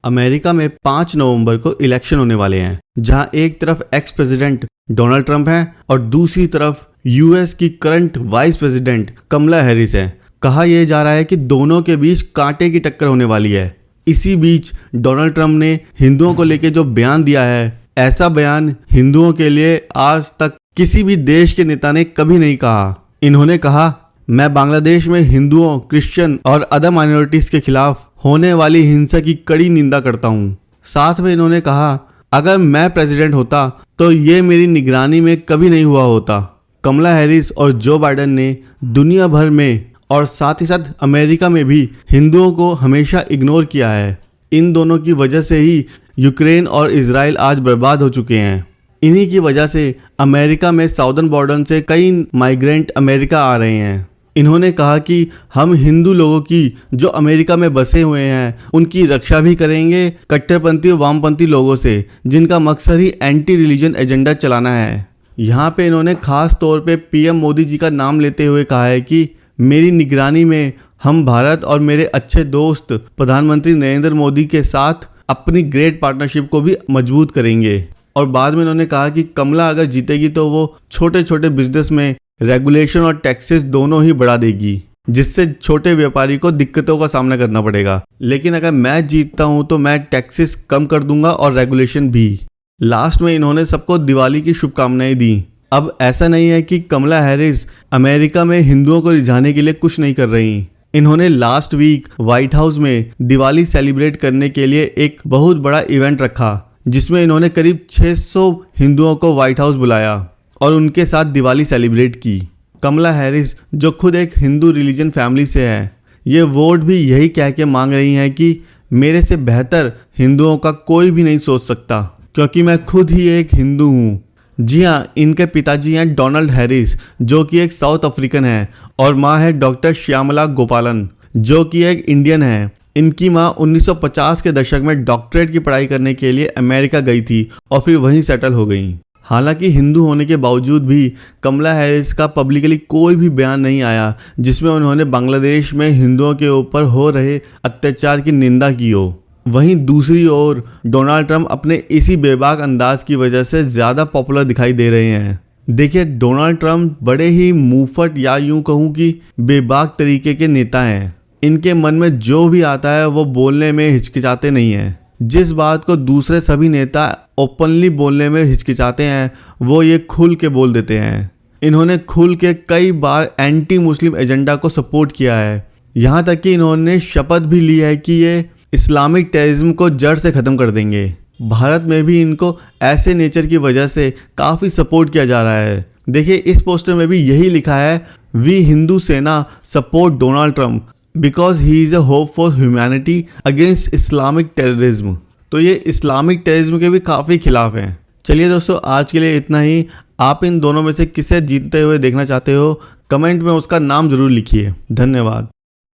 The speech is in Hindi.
अमेरिका में 5 नवंबर को इलेक्शन होने वाले हैं, जहां एक तरफ एक्स प्रेसिडेंट डोनाल्ड ट्रंप है और दूसरी तरफ यूएस की current vice president Kamala Harris है। कहा यह जा रहा है कि दोनों के बीच कांटे की टक्कर होने वाली है। इसी बीच डोनाल्ड ट्रंप ने हिंदुओं को लेकर जो बयान दिया है, ऐसा बयान हिंदुओं के लिए आज तक किसी भी देश के नेता ने कभी नहीं कहा। इन्होंने कहा, मैं बांग्लादेश में हिंदुओं, क्रिश्चियन और अदर माइनॉरिटीज के खिलाफ होने वाली हिंसा की कड़ी निंदा करता हूं। साथ में इन्होंने कहा, अगर मैं प्रेसिडेंट होता तो ये मेरी निगरानी में कभी नहीं हुआ होता। कमला हैरिस और जो बाइडेन ने दुनिया भर में और साथ ही साथ अमेरिका में भी हिंदुओं को हमेशा इग्नोर किया है। इन दोनों की वजह से ही यूक्रेन और इजराइल आज बर्बाद हो चुके हैं। इन्हीं की वजह से अमेरिका में साउदर्न बॉर्डर से कई माइग्रेंट अमेरिका आ रहे हैं। इन्होंने कहा कि हम हिंदू लोगों की जो अमेरिका में बसे हुए हैं उनकी रक्षा भी करेंगे कट्टरपंथी और वामपंथी लोगों से, जिनका मकसद ही एंटी रिलीजन एजेंडा चलाना है। यहाँ पे इन्होंने खास तौर पे पीएम मोदी जी का नाम लेते हुए कहा है कि मेरी निगरानी में हम भारत और मेरे अच्छे दोस्त प्रधानमंत्री नरेंद्र मोदी के साथ अपनी ग्रेट पार्टनरशिप को भी मजबूत करेंगे। और बाद में इन्होंने कहा कि कमला अगर जीतेगी तो वो छोटे छोटे बिजनेस में रेगुलेशन और टैक्सेस दोनों ही बढ़ा देगी, जिससे छोटे व्यापारी को दिक्कतों का सामना करना पड़ेगा। लेकिन अगर मैं जीतता हूं तो मैं टैक्सेस कम कर दूंगा और रेगुलेशन भी। लास्ट में इन्होंने सबको दिवाली की शुभकामनाएं दी। अब ऐसा नहीं है कि कमला हैरिस अमेरिका में हिंदुओं को रिझाने के लिए कुछ नहीं कर रही। इन्होंने लास्ट वीक व्हाइट हाउस में दिवाली सेलिब्रेट करने के लिए एक बहुत बड़ा इवेंट रखा, जिसमें इन्होंने करीब 600 हिंदुओं को व्हाइट हाउस बुलाया और उनके साथ दिवाली सेलिब्रेट की। कमला हैरिस जो खुद एक हिंदू रिलीजन फैमिली से है, ये वोट भी यही कह के मांग रही हैं कि मेरे से बेहतर हिंदुओं का कोई भी नहीं सोच सकता, क्योंकि मैं खुद ही एक हिंदू हूँ। जी हाँ, इनके पिताजी हैं डोनाल्ड हैरिस, जो कि एक साउथ अफ्रीकन है, और माँ है डॉक्टर श्यामला गोपालन, जो कि एक इंडियन है। इनकी माँ 1950 के दशक में डॉक्टरेट की पढ़ाई करने के लिए अमेरिका गई थी और फिर वहीं सेटल हो गई। हालांकि हिंदू होने के बावजूद भी कमला हैरिस का पब्लिकली कोई भी बयान नहीं आया जिसमें उन्होंने बांग्लादेश में हिंदुओं के ऊपर हो रहे अत्याचार की निंदा की हो। वहीं दूसरी ओर डोनाल्ड ट्रंप अपने इसी बेबाक अंदाज की वजह से ज़्यादा पॉपुलर दिखाई दे रहे हैं। देखिए, डोनाल्ड ट्रंप बड़े ही मुंहफट या यूं कहूँ कि बेबाक तरीके के नेता हैं। इनके मन में जो भी आता है वो बोलने में हिचकिचाते नहीं हैं। जिस बात को दूसरे सभी नेता ओपनली बोलने में हिचकिचाते हैं, वो ये खुल के बोल देते हैं। इन्होंने खुल के कई बार एंटी मुस्लिम एजेंडा को सपोर्ट किया है। यहाँ तक कि इन्होंने शपथ भी ली है कि ये इस्लामिक टेररिज्म को जड़ से ख़त्म कर देंगे। भारत में भी इनको ऐसे नेचर की वजह से काफ़ी सपोर्ट किया जा रहा है। देखिए, इस पोस्टर में भी यही लिखा है, वी हिंदू सेना support Donald Trump because he is a hope for humanity against Islamic terrorism. तो ये इस्लामिक टेररिज्म के भी काफ़ी खिलाफ हैं। चलिए दोस्तों, आज के लिए इतना ही। आप इन दोनों में से किसे जीतते हुए देखना चाहते हो, कमेंट में उसका नाम ज़रूर लिखिए। धन्यवाद।